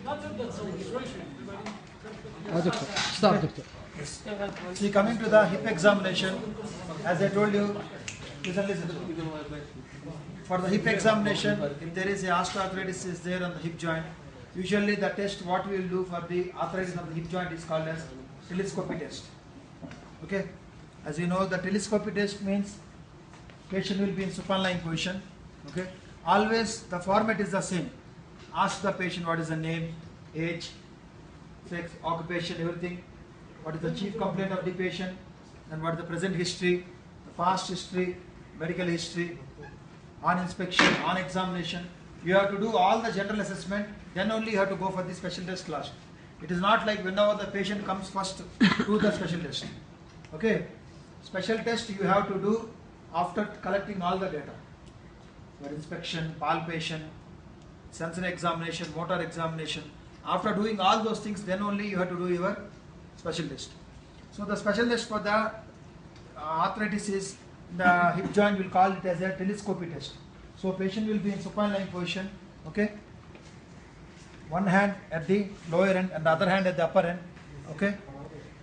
Doctor. Stop, doctor. Yes. See, coming to the hip examination, as I told you, listen. For the hip examination, if there is a osteoarthritis is there on the hip joint, usually the test what we will do for the arthritis of the hip joint is called as telescopy test. Okay. As you know, the telescopy test means patient will be in supine lying position. Okay. Always the format is the same. Ask the patient what is the name, age, sex, occupation, everything. What is the chief complaint of the patient, and what is the present history, the past history, medical history, on inspection, on examination. You have to do all the general assessment, then only you have to go for the special test last. It is not like whenever the patient comes first, do the special test. Okay. Special test you have to do after collecting all the data. Your inspection, palpation, sensory examination, motor examination. After doing all those things, then only you have to do your special test. So the special test for the arthritis is the hip joint, will call it as a telescopy test. So patient will be in supine lying position. Okay. One hand at the lower end and the other hand at the upper end. Okay.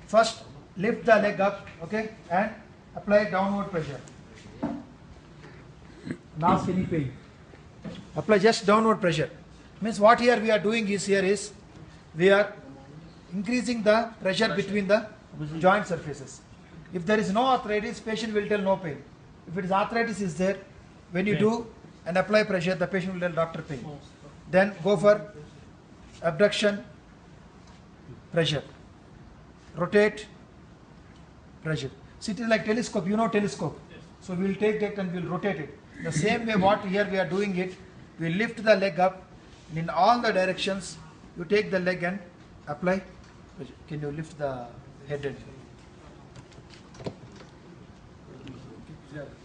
First lift the leg up. Okay, and apply downward pressure. Not any pain. Apply just downward pressure. Means what here we are doing is we are increasing the pressure between the joint surfaces. If there is no arthritis, patient will tell no pain. If it is arthritis is there, when you do and apply pressure, the patient will tell doctor pain. Then go for abduction, pressure. Rotate, pressure. See, it is like telescope. You know telescope. So we will take that and we will rotate it. The same way what here we are doing it, we lift the leg up and in all the directions. You take the leg and apply. Can you lift the head end?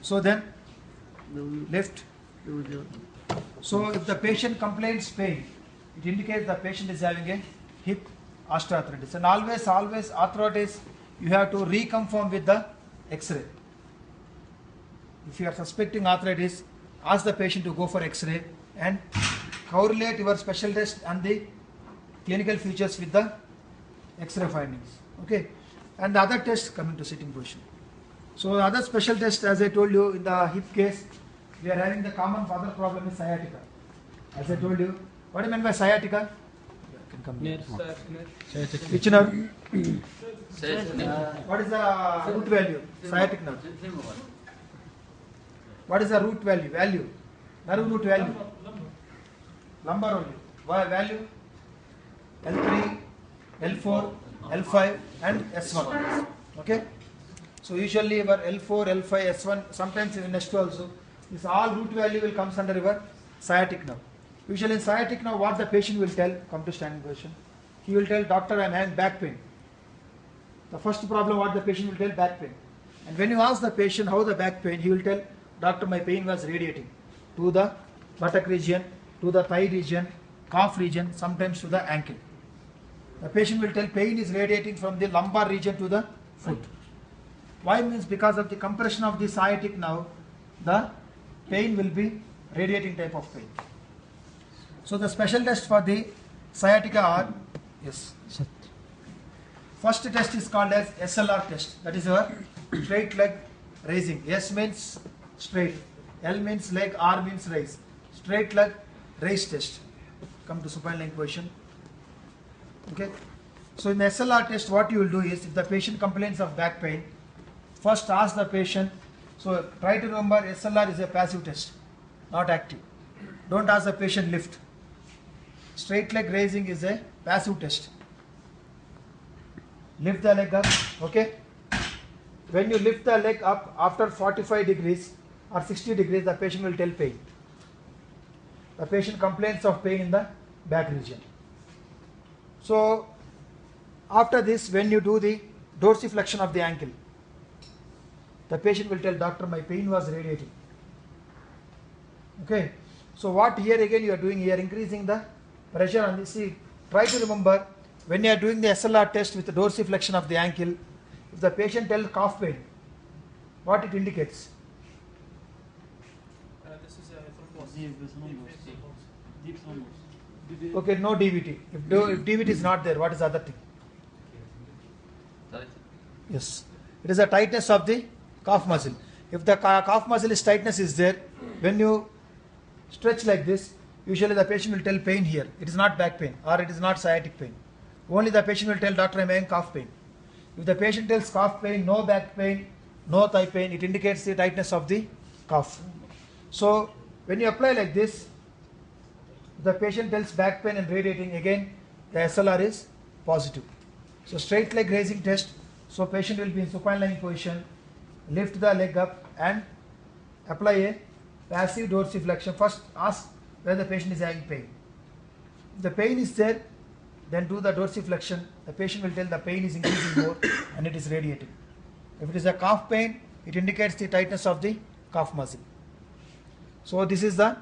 So then lift. So if the patient complains pain, it indicates the patient is having a hip osteoarthritis. And always arthritis you have to reconfirm with the X-ray. If you are suspecting arthritis, ask the patient to go for X-ray and correlate your special test and the clinical features with the X-ray findings. Okay. And the other test, coming to sitting position. So the other special test, as I told you, in the hip case, we are having the common other problem is sciatica. As I told you, what do you mean by sciatica? Can come here. Which nerve? What is the root value? Sciatic nerve. What is the root value? Nerve root value. Lumbar only. Why value? L3, L4, L5 and S1. Okay. So usually your L4, L5, S1, sometimes in S2 also. This all root value will comes under your sciatic nerve. Usually in sciatic nerve, what the patient will tell, come to standing position. He will tell, doctor, I am having back pain. The first problem what the patient will tell, back pain. And when you ask the patient how the back pain, he will tell, doctor, my pain was radiating to the buttock region, to the thigh region, calf region, sometimes to the ankle. The patient will tell pain is radiating from the lumbar region to the foot. Why? Means because of the compression of the sciatic nerve, the pain will be radiating type of pain. So the special test for the sciatica are, yes. First test is called as SLR test. That is your straight leg raising. S means straight, L means leg, R means raise. Straight leg raise test. Come to supine lying position. Okay. So in the SLR test, what you will do is, if the patient complains of back pain, first ask the patient. So try to remember, SLR is a passive test, not active. Don't ask the patient lift. Straight leg raising is a passive test. Lift the leg up. Okay. When you lift the leg up after 45 degrees or 60 degrees, the patient will tell pain. The patient complains of pain in the back region. So after this, when you do the dorsiflexion of the ankle, the patient will tell, doctor, my pain was radiating. Okay. So what here again you are doing, you are increasing the pressure on the, see, try to remember, when you are doing the SLR test with the dorsiflexion of the ankle, if the patient tells calf pain, what it indicates? This is a thrombus. Deep thrombus. Okay, no DVT. If DVT is not there, what is the other thing? Yes, it is a tightness of the calf muscle. If the calf muscle is tightness is there, when you stretch like this, usually the patient will tell pain here. It is not back pain or it is not sciatic pain. Only the patient will tell, doctor, I am having calf pain. If the patient tells calf pain, no back pain, no thigh pain, it indicates the tightness of the calf. So when you apply like this, the patient tells back pain and radiating, again the SLR is positive. So straight leg raising test. So patient will be in supine lying position, lift the leg up and apply a passive dorsiflexion. First ask whether the patient is having pain. If the pain is there, then do the dorsiflexion. The patient will tell the pain is increasing more and it is radiating. If it is a calf pain, it indicates the tightness of the calf muscle. So this is the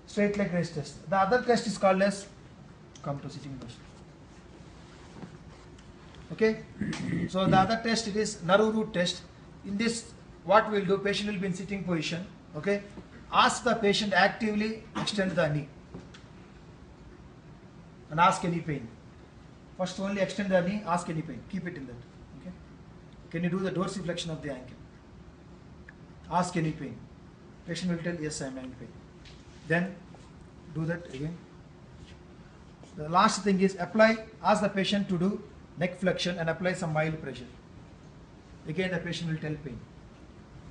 straight leg raise test. The other test is called as, come to sitting position. Okay, so the other test, it is nerve root test. In this, what we will do, patient will be in sitting position. Okay, ask the patient actively extend the knee and ask any pain. First only extend the knee, ask any pain, keep it in that. Okay, can you do the dorsiflexion of the ankle? Ask any pain. Patient will tell, yes, I am having pain. Then do that again. The last thing is apply, ask the patient to do neck flexion and apply some mild pressure. Again the patient will tell pain.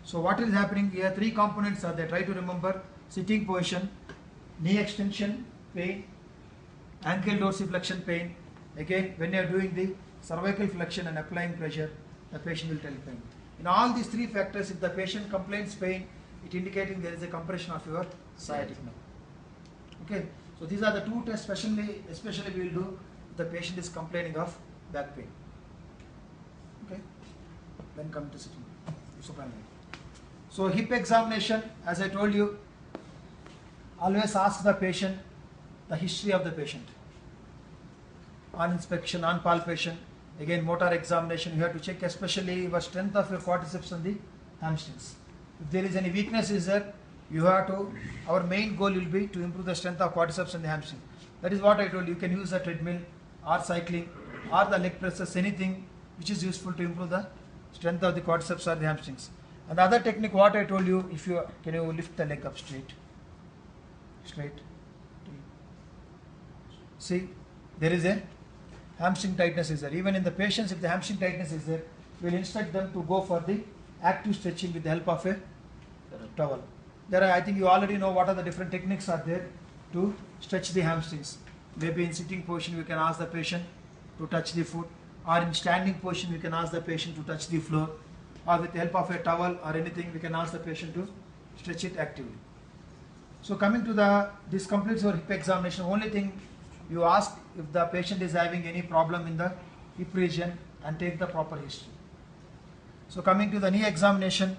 So what is happening here? Three components are there. Try to remember: sitting position, knee extension pain, ankle dorsiflexion pain. Again, when you are doing the cervical flexion and applying pressure, the patient will tell pain. In all these three factors, if the patient complains pain, it indicating there is a compression of your sciatic nerve. Okay, so these are the two tests especially we will do if the patient is complaining of back pain. Okay, then come to sitting supine. So hip examination, as I told you, always ask the patient the history of the patient. On inspection, on palpation, again motor examination, you have to check especially your strength of your quadriceps and the hamstrings. If there is any weakness is there, you have to, our main goal will be to improve the strength of quadriceps and the hamstring. That is what I told you. You can use the treadmill or cycling or the leg presses, anything which is useful to improve the strength of the quadriceps or the hamstrings. And the other technique what I told you, if you can you lift the leg up straight. See, there is a hamstring tightness is there. Even in the patients, if the hamstring tightness is there, we will instruct them to go for the active stretching with the help of a towel. There are, I think you already know what are the different techniques are there to stretch the hamstrings. Maybe in sitting position we can ask the patient to touch the foot, or in standing position we can ask the patient to touch the floor, or with the help of a towel or anything we can ask the patient to stretch it actively. So coming to this completes our hip examination. Only thing you ask if the patient is having any problem in the hip region and take the proper history. So coming to the knee examination,